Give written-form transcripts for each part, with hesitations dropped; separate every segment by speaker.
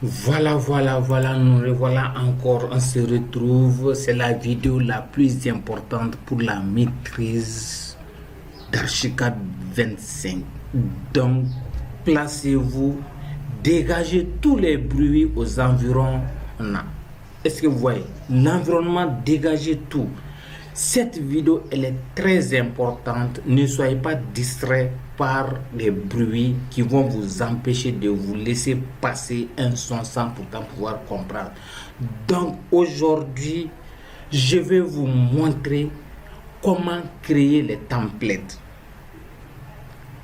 Speaker 1: Voilà, nous revoilà encore, on se retrouve, c'est la vidéo la plus importante pour la maîtrise d'Archicad 25. Donc, placez-vous, dégagez tous les bruits aux environs. Est-ce que vous voyez? L'environnement, dégagez tout. Cette vidéo, elle est très importante. Ne soyez pas distrait par des bruits qui vont vous empêcher de vous laisser passer un son sans pourtant pouvoir comprendre. Donc aujourd'hui, je vais vous montrer comment créer les templates.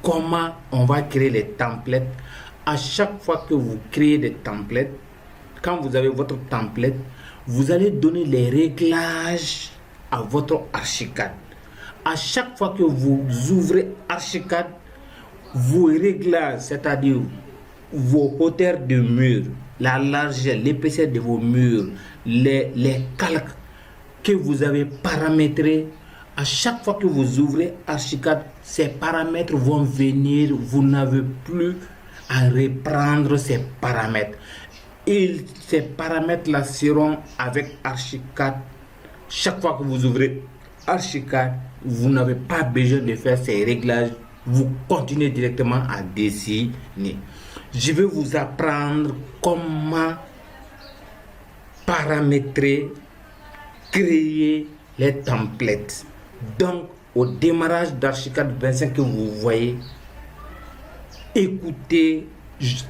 Speaker 1: Comment on va créer les templates. À chaque fois que vous créez des templates, quand vous avez votre template, vous allez donner les réglages à votre Archicad. À chaque fois que vous ouvrez Archicad, vos réglages, c'est-à-dire vos hauteurs de mur, la largeur, l'épaisseur de vos murs, les calques que vous avez paramétrés, à chaque fois que vous ouvrez Archicad, ces paramètres vont venir, vous n'avez plus à reprendre ces paramètres. Et ces paramètres-là seront avec Archicad. Chaque fois que vous ouvrez Archicad, vous n'avez pas besoin de faire ces réglages. Vous continuez directement à dessiner. Je vais vous apprendre comment paramétrer, créer les templates. Donc, au démarrage d'Archicad 25 que vous voyez, écoutez,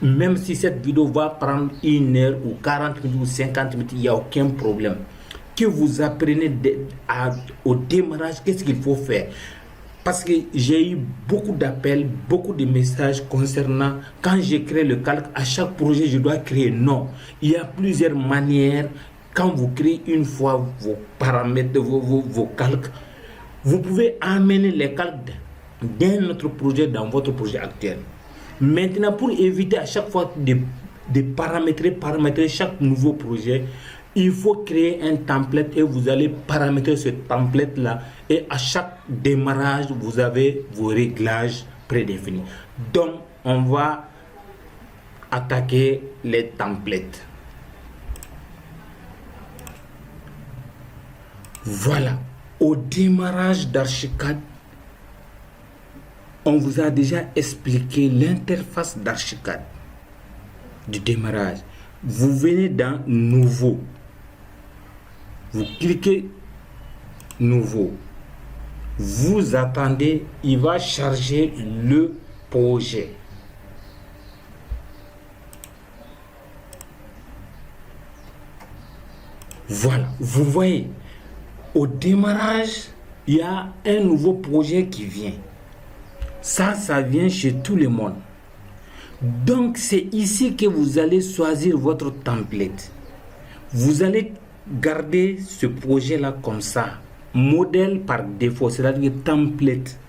Speaker 1: même si cette vidéo va prendre 1 heure ou 40 minutes ou 50 minutes, il n'y a aucun problème. Que vous apprenez au démarrage, qu'est-ce qu'il faut faire. Parce que j'ai eu beaucoup d'appels, beaucoup de messages concernant quand j'ai créé le calque, à chaque projet je dois créer. Non, il y a plusieurs manières. Quand vous créez une fois vos paramètres, vos calques, vous pouvez amener les calques d'un autre projet dans votre projet actuel. Maintenant, pour éviter à chaque fois de paramétrer chaque nouveau projet, il faut créer un template et vous allez paramétrer ce template là, et à chaque démarrage vous avez vos réglages prédéfinis. Donc on va attaquer les templates. Voilà, au démarrage d'Archicad, on vous a déjà expliqué l'interface d'Archicad du démarrage. Vous venez dans Nouveau. Vous cliquez Nouveau. Vous attendez, il va charger le projet. Voilà, vous voyez, au démarrage, il y a un nouveau projet qui vient. Ça vient chez tout le monde. Donc, c'est ici que vous allez choisir votre template. Vous allez garder ce projet-là comme ça. Modèle par défaut, c'est-à-dire template.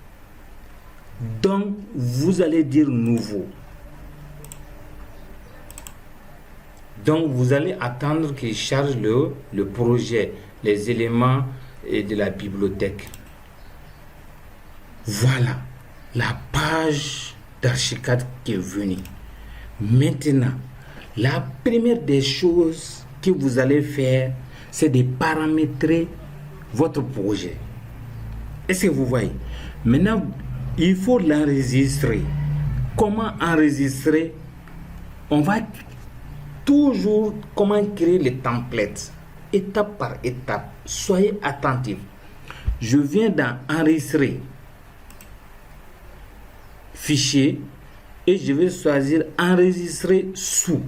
Speaker 1: Donc, vous allez dire nouveau. Donc, vous allez attendre qu'il charge le projet, les éléments de la bibliothèque. Voilà la page d'Archicad qui est venue. Maintenant, la première des choses que vous allez faire, c'est de paramétrer votre projet. Est-ce que vous voyez? Maintenant, il faut l'enregistrer. Comment enregistrer? On va toujours comment créer les templates, étape par étape. Soyez attentifs. Je viens d'enregistrer fichier et je vais choisir enregistrer sous.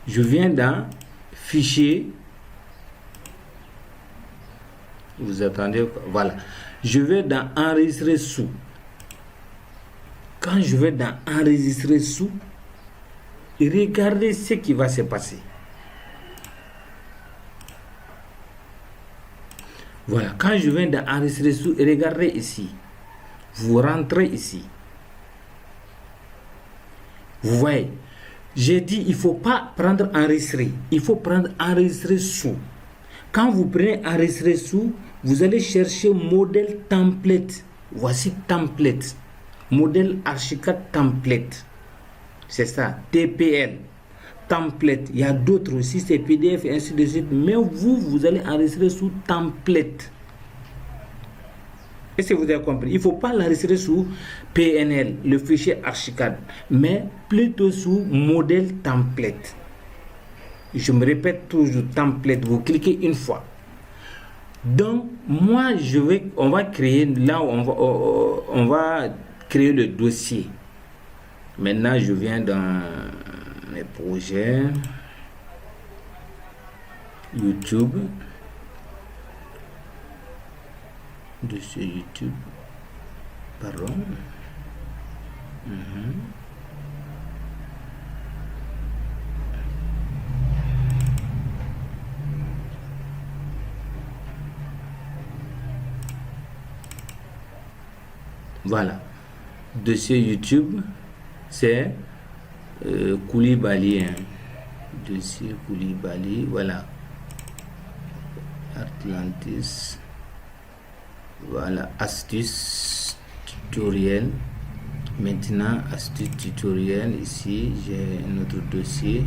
Speaker 1: Je viens dans fichier. Vous attendez, voilà. Je vais dans enregistrer sous. Quand je vais dans enregistrer sous, regardez ce qui va se passer. Voilà, quand je viens d'enregistrer sous, regardez ici. Vous rentrez ici. Vous voyez, j'ai dit il ne faut pas prendre enregistrer, il faut prendre enregistrer sous. Quand vous prenez enregistrer sous, vous allez chercher modèle template. Voici template. Modèle Archicad template. C'est ça. TPL. Template. Il y a d'autres aussi, c'est PDF et ainsi de suite. Mais vous allez enregistrer sous template. Est-ce que vous avez compris? Il ne faut pas l'enregistrer sous PNL, le fichier Archicad, mais plutôt sous modèle template. Je me répète toujours, template. Vous cliquez une fois. Donc, moi, on va créer, là, on va créer le dossier. Maintenant, je viens dans mes projets YouTube. Dossier YouTube. Pardon. Voilà. Dossier YouTube, c'est Koulibaly. Dossier Koulibaly, voilà. Atlantis. Voilà, astuce tutoriel. Maintenant, astuce tutoriel. Ici, j'ai un autre dossier.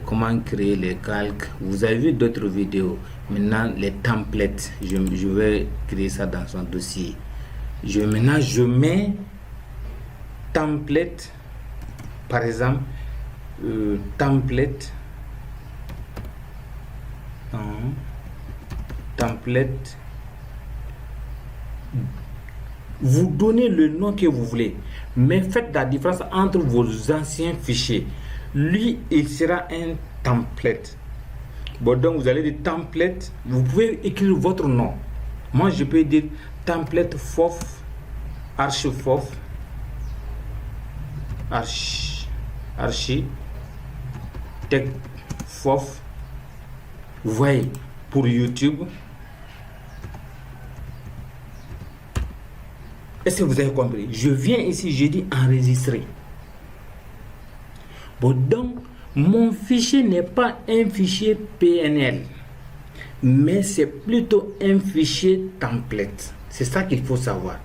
Speaker 1: Comment créer les calques. Vous avez vu d'autres vidéos. Maintenant, les templates. Je vais créer ça dans son dossier. Maintenant, je mets template. Par exemple, template. Template. Vous donnez le nom que vous voulez, mais faites la différence entre vos anciens fichiers. Lui, il sera un template. Bon, donc vous allez dire template. Vous pouvez écrire votre nom. Moi, je peux dire template FOF, archifof, archi, tech FOF. Vous voyez, pour YouTube. Est-ce que vous avez compris? Je viens ici, je dis enregistrer. Bon, donc, mon fichier n'est pas un fichier PNL, mais c'est plutôt un fichier template. C'est ça qu'il faut savoir.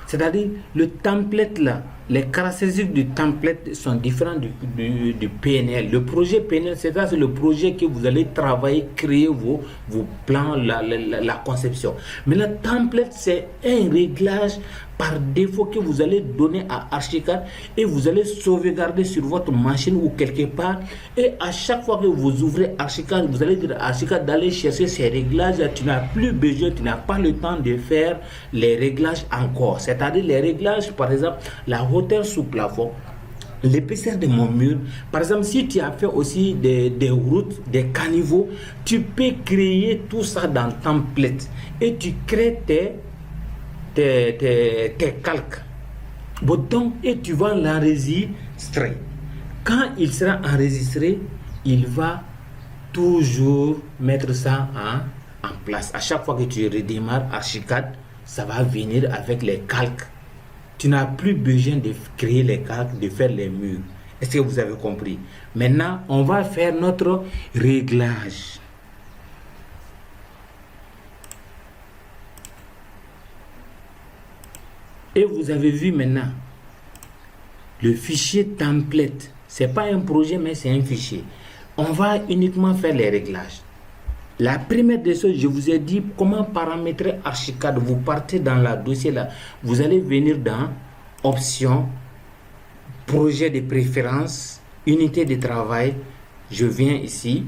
Speaker 1: C'est-à-dire, le template là, les caractéristiques du template sont différentes du PNL. Le projet PNL, c'est le projet que vous allez travailler, créer vos plans, la conception. Mais le template, c'est un réglage par défaut que vous allez donner à Archicad et vous allez sauvegarder sur votre machine ou quelque part. Et à chaque fois que vous ouvrez Archicad, vous allez dire à Archicad d'aller chercher ces réglages. Tu n'as plus besoin, tu n'as pas le temps de faire les réglages encore. C'est-à-dire les réglages, par exemple, la hauteur sous plafond, l'épaisseur de mon mur. Par exemple, si tu as fait aussi des routes, des caniveaux, tu peux créer tout ça dans template et tu crées tes calques. Bon, donc, et tu vas l'enregistrer. Quand il sera enregistré, il va toujours mettre ça en place. À chaque fois que tu redémarres Archicad, ça va venir avec les calques. Tu n'as plus besoin de créer les calques, de faire les murs. Est-ce que vous avez compris? Maintenant, on va faire notre réglage. Et vous avez vu maintenant le fichier template. Ce n'est pas un projet, mais c'est un fichier. On va uniquement faire les réglages. La première des choses, je vous ai dit comment paramétrer Archicad. Vous partez dans le dossier là. Vous allez venir dans Options, Projet de préférence, Unité de travail. Je viens ici.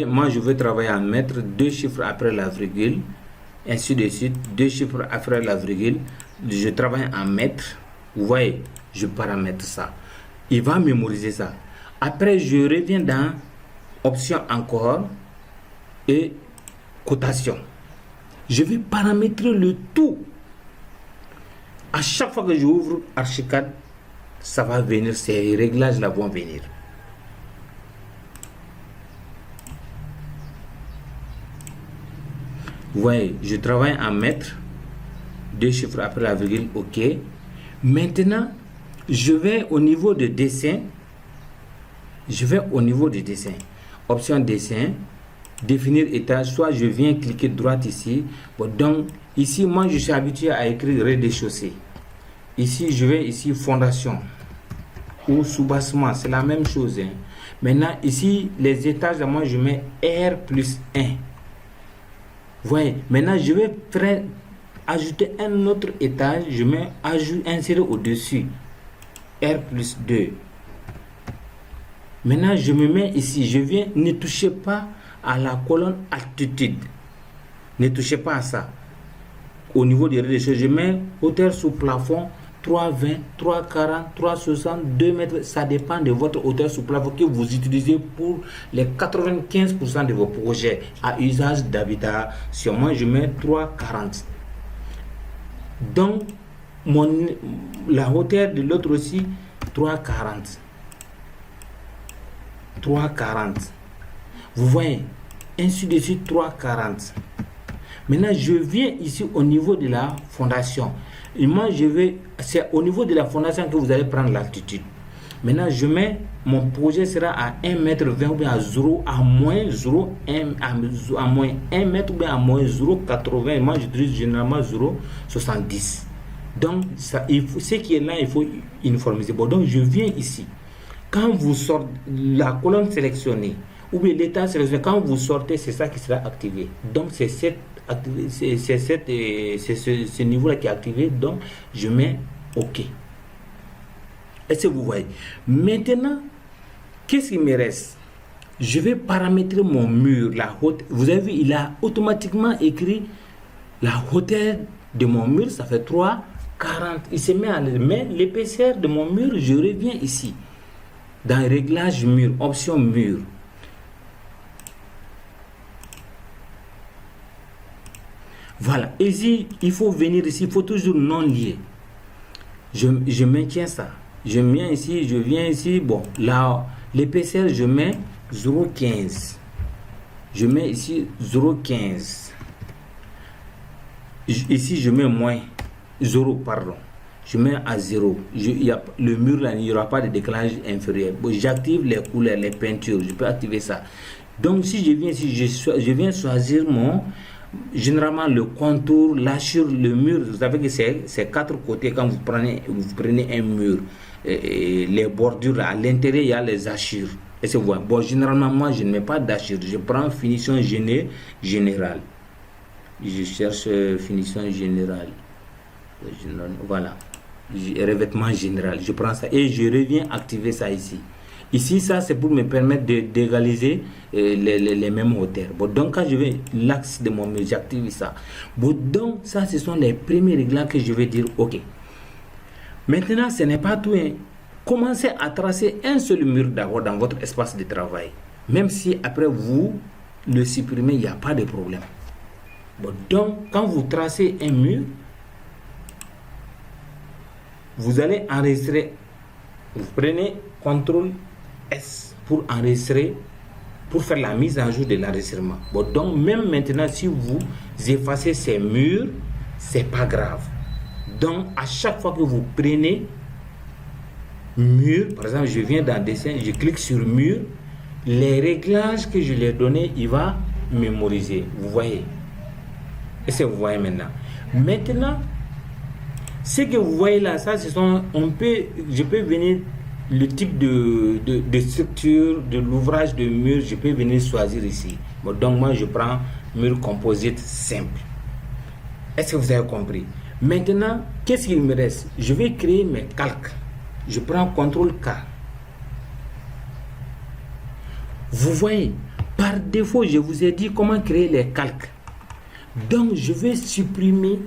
Speaker 1: Moi, je veux travailler en mètres, 2 chiffres après la virgule. Ainsi de suite, 2 chiffres après la virgule. Je travaille en mètres. Vous voyez, je paramètre ça. Il va mémoriser ça. Après, je reviens dans Option encore et cotation. Je vais paramétrer le tout. À chaque fois que j'ouvre Archicad, ça va venir, ces réglages là vont venir. Vous voyez, je travaille en mètres, 2 chiffres après la virgule, OK. Maintenant, je vais au niveau de dessin. Option dessin. définir étage, soit je viens cliquer droite ici. Bon, donc ici, moi je suis habitué à écrire rez-de-chaussée. Ici, je vais ici fondation ou soubassement, c'est la même chose. Hein. Maintenant, ici, les étages, moi je mets R plus 1. Vous voyez, maintenant je vais ajouter un autre étage, je mets insérer au-dessus R plus 2. Maintenant, je me mets ici, je viens, ne touchez pas à la colonne altitude. Ne touchez pas à ça. Au niveau des rez-de-chaussée, je mets hauteur sous plafond 3,20, 3,40, 3,60, 2 mètres. Ça dépend de votre hauteur sous plafond que vous utilisez pour les 95% de vos projets à usage d'habitation. Moi, je mets 3,40. Donc, la hauteur de l'autre aussi, 3,40. 3,40. Vous voyez, ainsi de suite, 3,40. Maintenant, je viens ici au niveau de la fondation. Et moi, c'est au niveau de la fondation que vous allez prendre l'altitude. Maintenant, je mets, mon projet sera à 1,20 m ou bien à 0, à moins 0, à moins 1 mètre ou bien à moins 0,80. Moi, j'utilise généralement 0,70. Donc, ce qui est là, il faut uniformiser. Bon, donc, je viens ici. Quand vous sortez la colonne sélectionnée, ou bien l'état sélectionné, quand vous sortez, c'est ça qui sera activé. Donc, c'est ce niveau-là qui est activé. Donc, je mets OK. Est-ce que vous voyez? Maintenant, qu'est-ce qui me reste? Je vais paramétrer mon mur, la hauteur. Vous avez vu, il a automatiquement écrit la hauteur de mon mur, ça fait 3,40. Il se met à mais l'épaisseur de mon mur, je reviens ici. Dans réglage mur, option mur. Voilà. Ici, il faut venir ici, il faut toujours non lié. Je maintiens ça. Je viens ici. Bon, là, l'épaisseur, je mets 0,15. Je mets ici 0,15. Ici, je mets moins 0, pardon. Je mets à 0. Le mur là, il n'y aura pas de décalage inférieur. Bon, j'active les couleurs, les peintures. Je peux activer ça. Donc, si je viens ici, je viens choisir généralement le contour, là sur le mur. Vous savez que c'est 4 côtés quand vous prenez un mur. Les bordures là, à l'intérieur, il y a les hachures. Et c'est bon. Bon, généralement, moi, je ne mets pas d'hachures. Je prends finition générale. Je cherche finition générale. Voilà. Revêtement général, je prends ça et je reviens activer ça ici. Ici, ça c'est pour me permettre d'égaliser les mêmes hauteurs. Bon, donc quand je vais l'axe de mon mur, j'active ça. Bon, donc ça ce sont les premiers réglages que je vais dire OK. Maintenant, ce n'est pas tout. Hein. Commencez à tracer un seul mur d'abord dans votre espace de travail. Même si après vous le supprimez, il n'y a pas de problème. Bon, donc quand vous tracez un mur, vous allez enregistrer. Vous prenez CTRL S pour enregistrer, pour faire la mise à jour de l'enregistrement. Bon, donc même maintenant, si vous effacez ces murs, c'est pas grave. Donc à chaque fois que vous prenez mur, par exemple, je viens dans dessin, je clique sur mur, les réglages que je lui ai donnés, il va mémoriser. Vous voyez? Est-ce que vous voyez maintenant? Maintenant, ce que vous voyez là, ça, je peux venir le type de structure de l'ouvrage de mur, je peux venir choisir ici. Bon, donc moi je prends mur composite simple. Est-ce que vous avez compris? Maintenant, qu'est-ce qu'il me reste? Je vais créer mes calques. Je prends CTRL K. Vous voyez, par défaut, je vous ai dit comment créer les calques. Donc je vais supprimer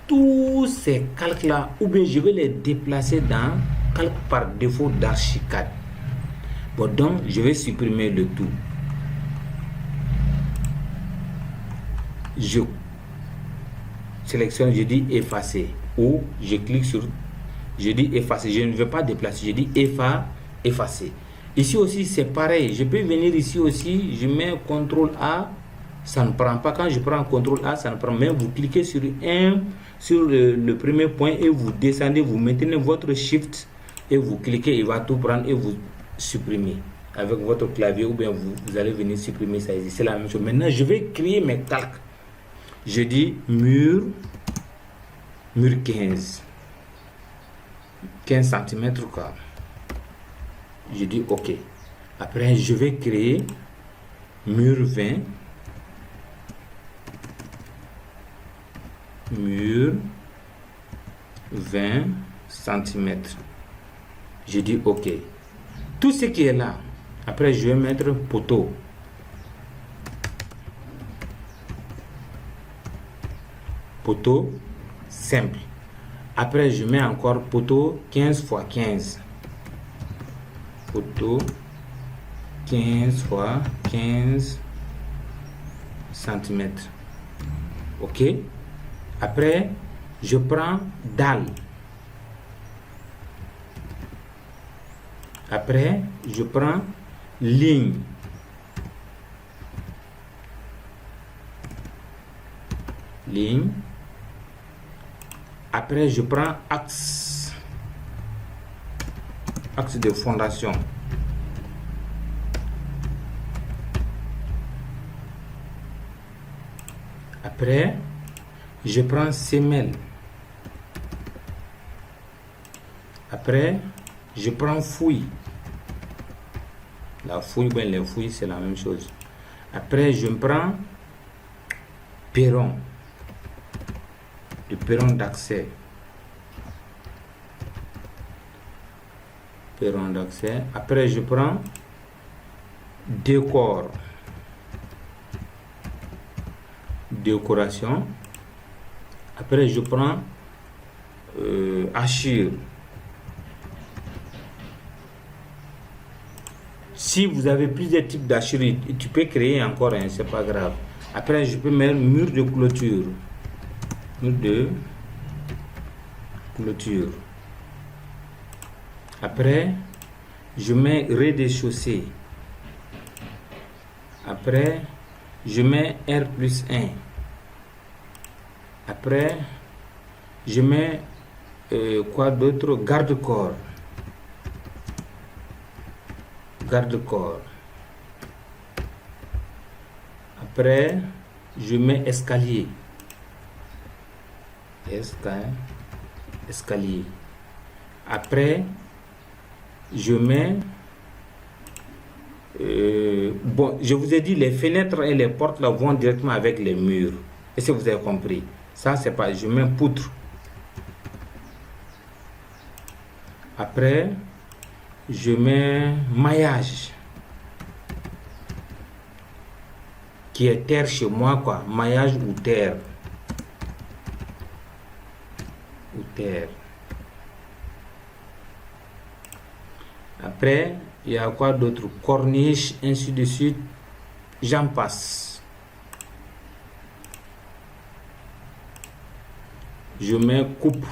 Speaker 1: tous ces calques là, ou bien je vais les déplacer dans calque par défaut d'Archicad. Bon, donc je vais supprimer le tout. Je sélectionne, je dis effacer, ou je clique sur, je dis effacer. Je ne veux pas déplacer, je dis effacer. Ici aussi c'est pareil, je peux venir ici aussi, je mets CTRL A, ça ne prend pas. Quand je prends CTRL A, ça ne prend. Mais vous cliquez sur le premier point et vous descendez, vous maintenez votre shift et vous cliquez, il va tout prendre et vous supprimez. avec votre clavier ou bien vous allez venir supprimer ça ici. C'est la même chose. Maintenant, je vais créer mes calques. Je dis mur 15. 15 cm quoi. Je dis OK. Après, je vais créer mur 20. Mur 20 cm. Je dis OK. Tout ce qui est là. Après, je vais mettre poteau. Poteau simple. Après, je mets encore poteau 15 x 15. Poteau 15 x 15 cm. OK. Après, je prends dalle. Après, je prends ligne. Ligne. Après, je prends axe. Axe de fondation. Après, je prends semelle. Après, je prends fouille. La fouille, ben les fouilles, c'est la même chose. Après, je prends perron. Le perron d'accès. Perron d'accès. Après, je prends décor. Décoration. Après, je prends hachure. Si vous avez plusieurs types d'hachure, tu peux créer encore, hein, c'est pas grave. Après, je peux mettre mur de clôture. Mur de clôture. Après, je mets rez-de-chaussée. Après, je mets R+1. Après, je mets quoi d'autre? Garde-corps. Garde-corps. Après, je mets escalier. Escalier. Après, je mets bon, je vous ai dit, les fenêtres et les portes là vont directement avec les murs. Est-ce que vous avez compris? Ça, c'est pas. Je mets poutre. Après, je mets maillage. Qui est terre chez moi, quoi. Maillage ou terre. Ou terre. Après, il y a quoi d'autre? Corniche, ainsi de suite. J'en passe. Je mets coupe.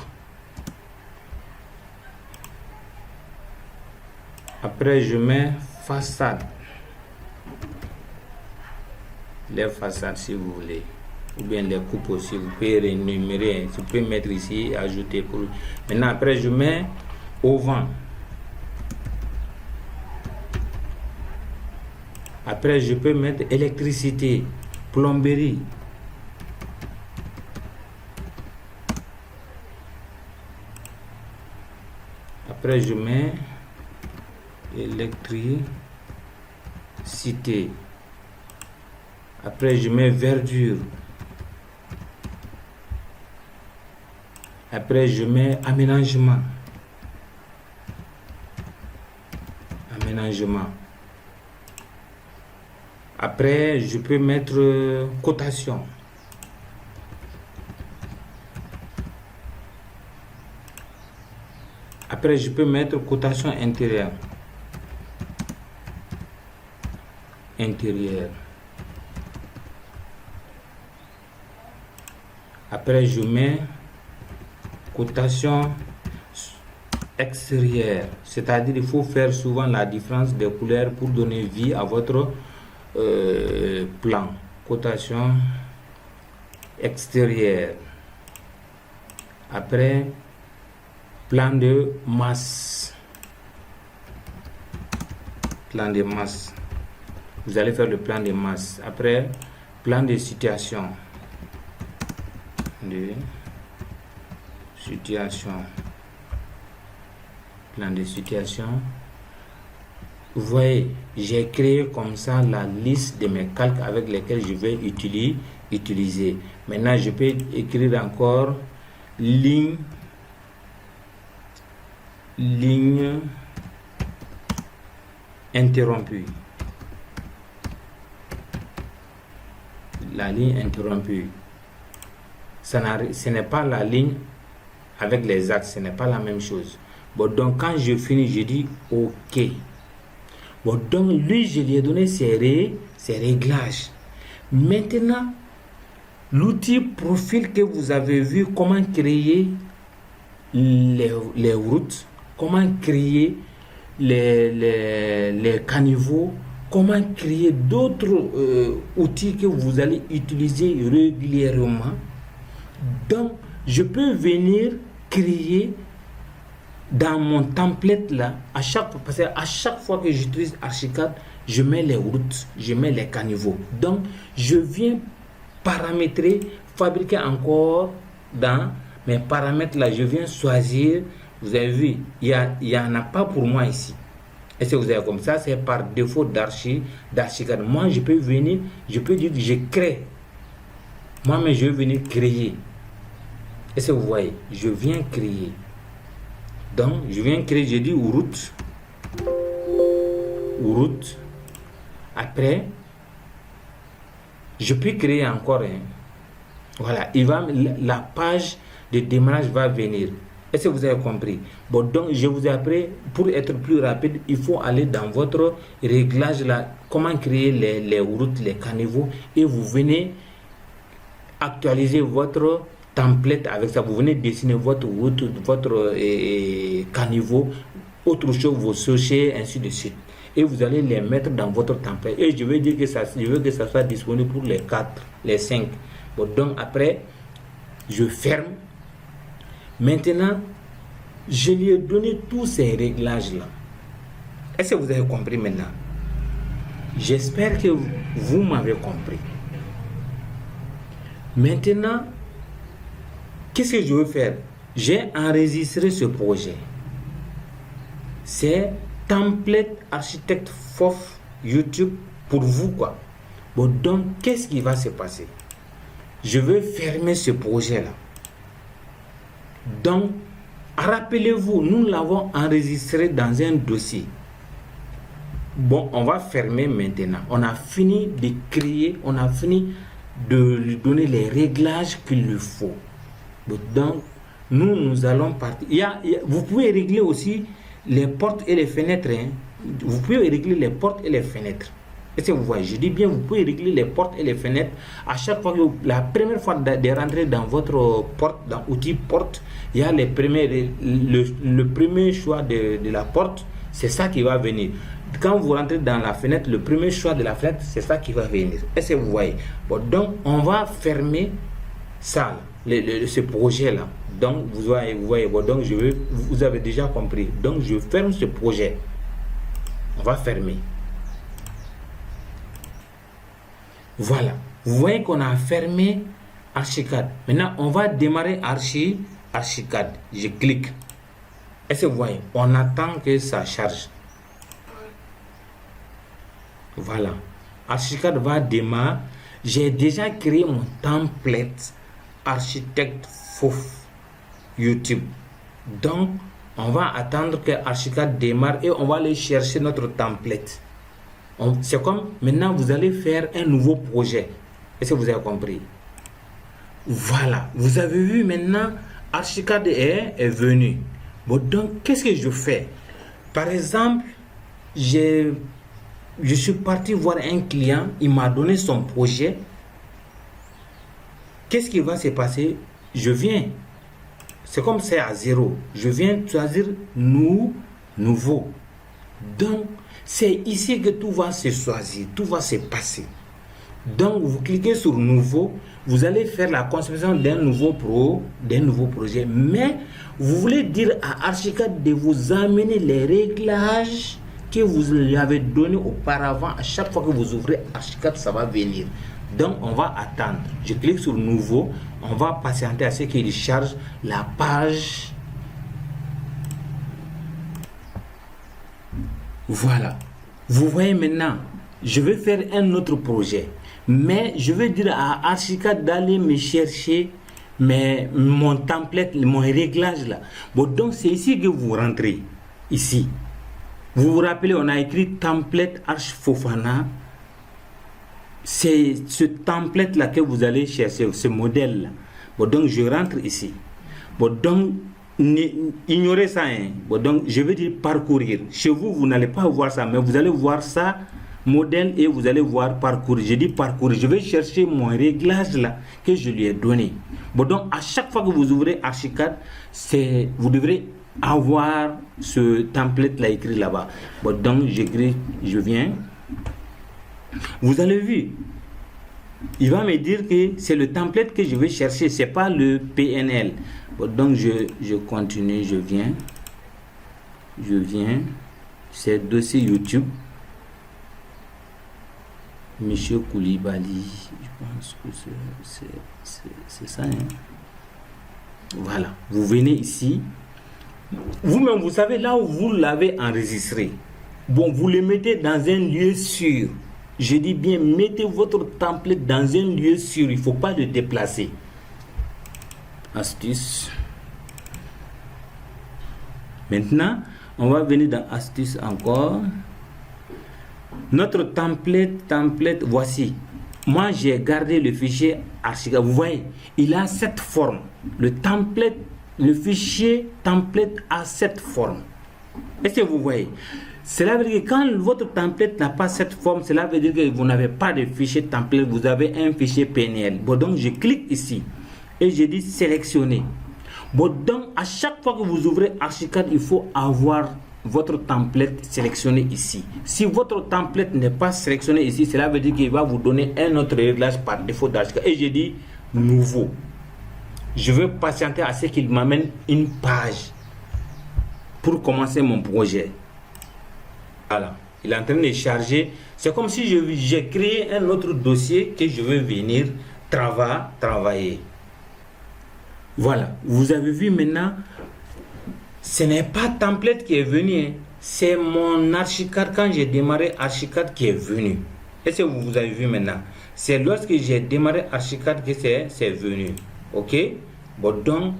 Speaker 1: Après, je mets façade. Les façades, si vous voulez. Ou bien les coupes aussi. Vous pouvez réénumérer. Vous pouvez mettre ici et ajouter. Pour... Maintenant, après, je mets auvent. Après, je peux mettre électricité, plomberie. Après, je mets électricité. Après, je mets verdure. Après, je mets aménagement. Aménagement. Après, je peux mettre cotation. Après, je peux mettre cotation intérieure. Intérieure. Après, je mets cotation extérieure. C'est-à-dire, il faut faire souvent la différence des couleurs pour donner vie à votre plan. Cotation extérieure. Après, plan de masse. plan de masse. Vous allez faire le plan de masse. Après, plan de situation. Plan de situation. Vous voyez, j'ai créé comme ça la liste de mes calques avec lesquels je vais utiliser. Maintenant, je peux écrire encore ligne interrompue. La ligne interrompue. Ce n'est pas la ligne avec les axes, ce n'est pas la même chose. Bon, donc quand je finis, je dis OK. Bon, donc lui, je lui ai donné ses réglages. Maintenant, l'outil profil que vous avez vu, comment créer les routes, comment créer les caniveaux, comment créer d'autres outils que vous allez utiliser régulièrement. Donc, je peux venir créer dans mon template là, parce qu'à chaque fois que j'utilise Archicad, je mets les routes, je mets les caniveaux. Donc, je viens paramétrer, fabriquer encore dans mes paramètres là, je viens choisir. Vous avez vu, il y en a pas pour moi ici. Est-ce que vous avez comme ça? C'est par défaut d'Archicad. Moi, je peux venir, je peux dire que je crée. Moi-même, je vais venir créer. Est-ce que vous voyez? Je viens créer. Donc, je viens créer, je dis route. Après, je peux créer encore. Voilà, la page de démarrage va venir. Est-ce que vous avez compris? Bon, donc, je vous ai appris, pour être plus rapide, il faut aller dans votre réglage là, comment créer les routes, les caniveaux, et vous venez actualiser votre template avec ça. Vous venez dessiner votre route, votre caniveau, autre chose, vos sachets, ainsi de suite. Et vous allez les mettre dans votre template. Et je veux dire que je veux que ça soit disponible pour les 4, les 5. Bon, donc après, je ferme. Maintenant, je lui ai donné tous ces réglages-là. Est-ce que vous avez compris maintenant? J'espère que vous m'avez compris. Maintenant, qu'est-ce que je veux faire? J'ai enregistré ce projet. C'est template architecte FOF YouTube pour vous, quoi. Bon, donc, qu'est-ce qui va se passer? Je vais fermer ce projet-là. Donc, rappelez-vous, nous l'avons enregistré dans un dossier. Bon, on va fermer maintenant. On a fini de créer, on a fini de lui donner les réglages qu'il lui faut. Donc, nous allons partir. Vous pouvez régler aussi les portes et les fenêtres. Vous pouvez régler les portes et les fenêtres. Est-ce que vous voyez? Je dis bien, vous pouvez régler les portes et les fenêtres. À chaque fois que la première fois de rentrer dans votre porte, dans l'outil porte, il y a le premier choix de la porte, c'est ça qui va venir. Quand vous rentrez dans la fenêtre, le premier choix de la fenêtre, c'est ça qui va venir. Est-ce que vous voyez? Bon, donc, on va fermer ça, ce projet-là. Donc, vous voyez bon, donc vous avez déjà compris. Donc, je ferme ce projet. On va fermer. Voilà. Vous voyez qu'on a fermé Archicad. Maintenant, on va démarrer Archicad. Je clique. Est-ce que vous voyez? On attend que ça charge. Voilà. Archicad va démarrer. J'ai déjà créé mon template architecte FOF YouTube. Donc, on va attendre que Archicad démarre et on va aller chercher notre template. C'est comme maintenant vous allez faire un nouveau projet. Est-ce que vous avez compris? Voilà. Vous avez vu maintenant, Archicad est venu. Bon, donc, qu'est-ce que je fais? Par exemple, je suis parti voir un client, il m'a donné son projet. Qu'est-ce qui va se passer? Je viens, c'est comme c'est à zéro. Je viens choisir nouveau. Donc, c'est ici que tout va se choisir, tout va se passer. Donc, vous cliquez sur nouveau, vous allez faire la conception d'un nouveau projet. Mais, vous voulez dire à Archicad de vous amener les réglages que vous lui avez donné auparavant. À chaque fois que vous ouvrez Archicad, ça va venir. Donc, on va attendre. Je clique sur Nouveau. On va patienter à ce qu'il charge la page. Voilà. Vous voyez maintenant, je vais faire un autre projet. Mais je vais dire à Archicad d'aller me chercher mon template, mon réglage là. Bon, donc c'est ici que vous rentrez. Ici. Vous vous rappelez, on a écrit template Arch Fofana. C'est ce template là que vous allez chercher, ce modèle là. Bon, donc je rentre ici. Bon, donc ignorez ça. Hein. Bon, donc je vais dire parcourir. Chez vous, vous n'allez pas voir ça, mais vous allez voir ça, modèle, et vous allez voir parcourir. Je dis parcourir. Je vais chercher mon réglage là que je lui ai donné. Bon, donc à chaque fois que vous ouvrez Archicad, vous devrez avoir ce template là écrit là-bas. Bon, donc j'écris, je viens. Vous avez vu, il va me dire que c'est le template que je vais chercher, c'est pas le PNL. Bon, donc je continue, je viens, c'est dossier YouTube, Monsieur Koulibaly, je pense que c'est ça. Hein? Voilà, vous venez ici, vous-même vous savez là où vous l'avez enregistré. Bon, vous le mettez dans un lieu sûr. Je dis bien, mettez votre template dans un lieu sûr. Il ne faut pas le déplacer. Astuce. Maintenant, on va venir dans astuce encore. Notre template, voici. Moi, j'ai gardé le fichier Archicad. Vous voyez, il a cette forme. Le fichier template a cette forme. Est-ce que vous voyez? Cela veut dire que quand votre template n'a pas cette forme, cela veut dire que vous n'avez pas de fichier template, vous avez un fichier PNL. Bon, donc je clique ici et je dis sélectionner. Bon, donc à chaque fois que vous ouvrez Archicad, il faut avoir votre template sélectionné ici. Si votre template n'est pas sélectionné ici, cela veut dire qu'il va vous donner un autre réglage par défaut d'Archicad. Et je dis nouveau. Je veux patienter à ce qu'il m'amène une page pour commencer mon projet. Voilà, il est en train de charger. C'est comme si j'ai créé un autre dossier que je veux venir travailler. Voilà, vous avez vu maintenant, ce n'est pas template qui est venu, hein. C'est mon Archicad quand j'ai démarré Archicad qui est venu. Est-ce que vous avez vu maintenant? C'est lorsque j'ai démarré Archicad que c'est venu. Ok? Bon, donc,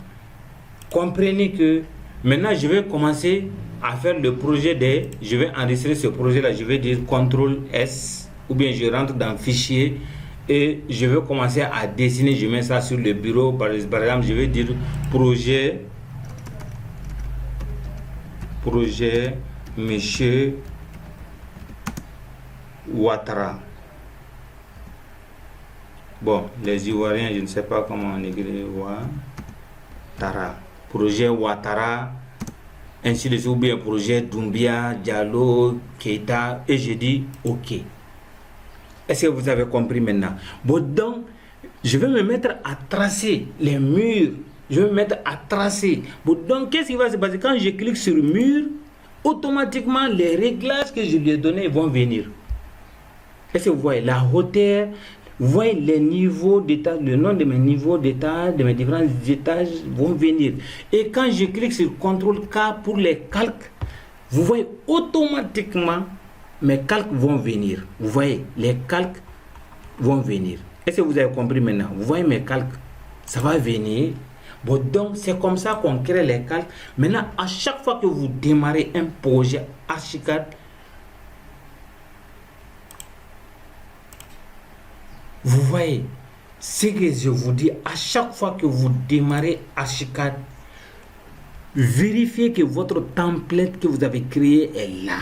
Speaker 1: comprenez que maintenant je vais commencer à faire le projet je vais enregistrer ce projet là, je vais dire CTRL S, ou bien je rentre dans fichier et je vais commencer à dessiner. Je mets ça sur le bureau, par exemple je vais dire projet Monsieur Ouattara. Bon, les Ivoiriens, je ne sais pas comment on écrit Ouattara, projet Ouattara, ainsi de suite, ou bien projet Doumbia, Diallo, Keita, et je dis OK. Est-ce que vous avez compris maintenant? Bon, donc, je vais me mettre à tracer les murs. Je vais me mettre à tracer. Bon, donc, qu'est-ce qui va se passer? Quand je clique sur le mur, automatiquement, les réglages que je lui ai donnés vont venir. Est-ce que vous voyez la hauteur? Vous voyez les niveaux d'étage, le nom de mes niveaux d'étage, de mes différents étages vont venir. Et quand je clique sur CTRL K pour les calques, vous voyez automatiquement mes calques vont venir. Vous voyez, les calques vont venir. Est-ce que vous avez compris maintenant? Vous voyez mes calques, ça va venir. Bon, donc c'est comme ça qu'on crée les calques. Maintenant, à chaque fois que vous démarrez un projet Archicad, vous voyez, ce que je vous dis, à chaque fois que vous démarrez Archicad, vérifiez que votre template que vous avez créé est là.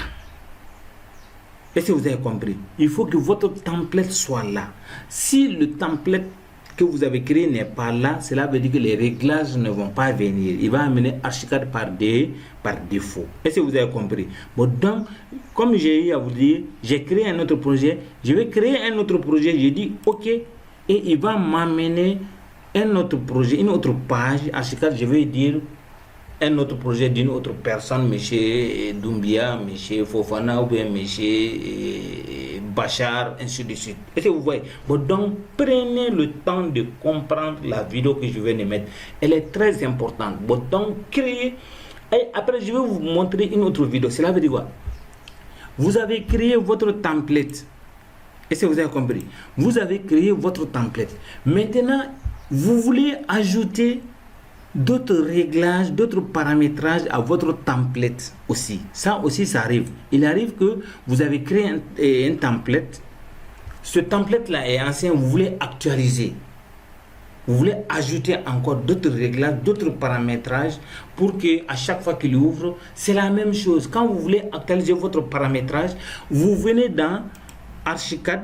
Speaker 1: Est-ce que vous avez compris? Il faut que votre template soit là. Si le template que vous avez créé n'est pas là, cela veut dire que les réglages ne vont pas venir. Il va amener Archicad par défaut. Est-ce que vous avez compris? Bon, donc, comme j'ai eu à vous dire, j'ai créé un autre projet. Je vais créer un autre projet. Je dis OK. Et il va m'amener un autre projet, une autre page. Archicad, je vais dire un autre projet d'une autre personne, monsieur Doumbia, monsieur Fofana ou bien monsieur Bachar, ainsi de suite. Est-ce que vous voyez? Bon, donc, prenez le temps de comprendre la vidéo que je vais de mettre. Elle est très importante. Bon, donc, créez. Et après, je vais vous montrer une autre vidéo. Cela veut dire quoi? Vous avez créé votre template. Est-ce que vous avez compris? Vous avez créé votre template. Maintenant, vous voulez ajouter d'autres réglages, d'autres paramétrages à votre template aussi. Ça aussi, ça arrive. Il arrive que vous avez créé un template. Ce template-là est ancien, vous voulez actualiser. Vous voulez ajouter encore d'autres réglages, d'autres paramétrages pour que à chaque fois qu'il ouvre, c'est la même chose. Quand vous voulez actualiser votre paramétrage, vous venez dans Archicad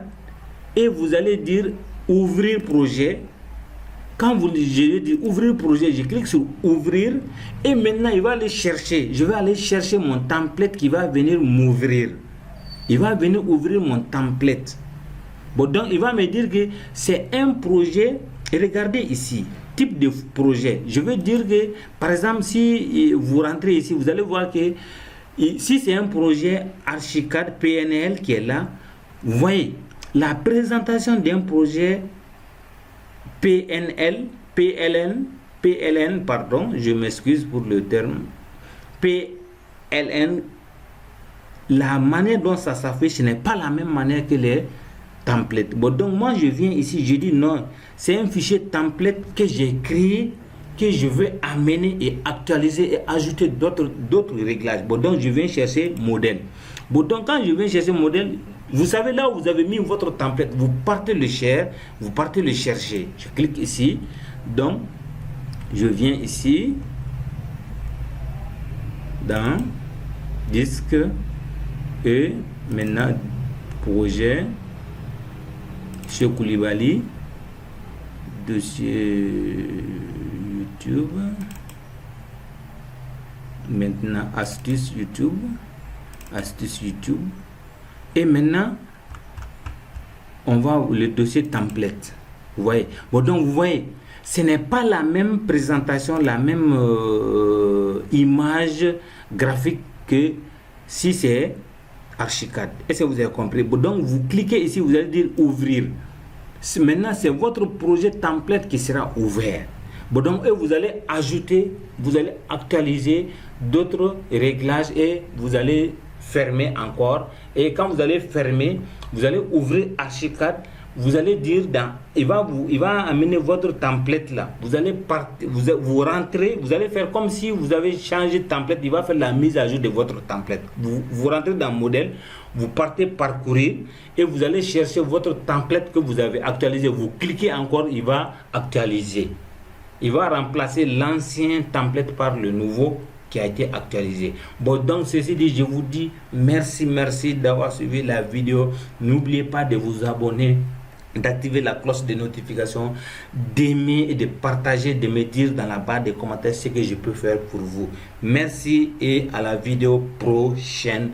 Speaker 1: et vous allez dire ouvrir projet. Quand je vais dire ouvrir projet, je clique sur ouvrir et maintenant il va aller chercher. Je vais aller chercher mon template qui va venir m'ouvrir. Il va venir ouvrir mon template. Bon, donc il va me dire que c'est un projet. Et regardez ici, type de projet. Je veux dire que, par exemple, si vous rentrez ici, vous allez voir que si c'est un projet Archicad PNL qui est là, vous voyez, la présentation d'un projet PNL, PLN, pardon, je m'excuse pour le terme, PLN, la manière dont ça s'affiche n'est pas la même manière que les template. Bon, donc moi je viens ici, je dis non, c'est un fichier template que j'ai créé, que je veux amener et actualiser et ajouter d'autres réglages. Bon, donc je viens chercher modèle. Bon, donc quand je viens chercher modèle, vous savez là où vous avez mis votre template, vous partez le chercher. Je clique ici, donc je viens ici dans disque et maintenant projet chez Koulibaly, dossier YouTube, maintenant astuce YouTube, et maintenant on va le dossier template. Vous voyez? Bon, donc vous voyez, ce n'est pas la même présentation, la même image graphique que si c'est Archicad. Est-ce que vous avez compris? Bon, donc vous cliquez ici, vous allez dire ouvrir. Maintenant, c'est votre projet template qui sera ouvert. Bon, donc vous allez ajouter, vous allez actualiser d'autres réglages et vous allez fermer encore. Et quand vous allez fermer, vous allez ouvrir Archicad. Vous allez dire il va amener votre template là. Vous allez vous rentrez, vous allez faire comme si vous avez changé de template. Il va faire la mise à jour de votre template. Vous rentrez dans modèle, vous partez parcourir et vous allez chercher votre template que vous avez actualisé. Vous cliquez encore, il va actualiser. Il va remplacer l'ancien template par le nouveau qui a été actualisé. Bon, donc ceci dit, je vous dis merci d'avoir suivi la vidéo. N'oubliez pas de vous abonner, d'activer la cloche de notification, d'aimer et de partager, de me dire dans la barre des commentaires ce que je peux faire pour vous. Merci et à la vidéo prochaine.